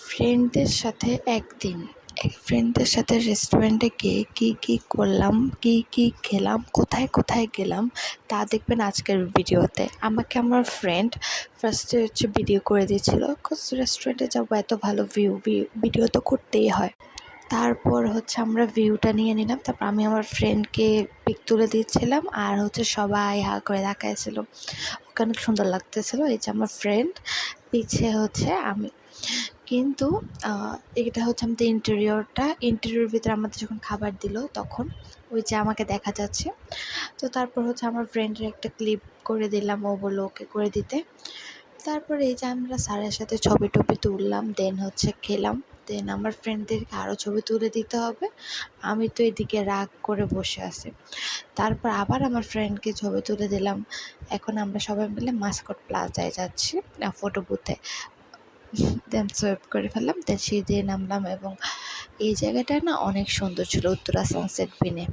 ফ্রেন্ডদের সাথে ফ্রেন্ডদের সাথে রেস্টুরেন্টে গিয়ে কী করলাম, কী খেলাম, কোথায় গেলাম তা দেখবেন আজকের ভিডিওতে। আমাকে আমার ফ্রেন্ড ফার্স্টে ভিডিও করে দিয়েছিল, বিকজ রেস্টুরেন্টে যাবো, এত ভালো ভিডিও তো করতেই হয়। তারপর আমরা ভিউটা নিয়ে নিলাম। তারপর আমি আমার ফ্রেন্ডকে পিক তুলে দিচ্ছিলাম, আর সবাই হা করে তাকাইছিল। ওকে অনেক সুন্দর লাগতেছিল। এই যে আমার ফ্রেন্ড, পিছে আমি। কিন্তু এটা আমাদের ইন্টেরিয়র ভিতরে আমাদের যখন খাবার দিল, তখন ওই যে আমাকে দেখা যাচ্ছে। তো তারপর আমার ফ্রেন্ডের একটা ক্লিপ করে দিলাম, ও বললো ওকে করে দিতে। তারপরে এই যে আমরা স্যারের সাথে ছবি টবি তুললাম, দেন খেলাম। দেন আমার ফ্রেন্ডদেরকে আরও ছবি তুলে দিতে হবে, আমি তো এদিকে রাগ করে বসে আছি। তারপর আবার আমার ফ্রেন্ডকে ছবি তুলে দিলাম। এখন আমরা সবাই মিলে মাস্কট প্লাজায় যাচ্ছি ফটো বুথে। দেন সোয়েপ করে ফেললাম, দেন সিঁড়ি দিয়ে নামলাম, এবং এই জায়গাটা না অনেক সুন্দর ছিল, উত্তরা সানসেট ভিনে।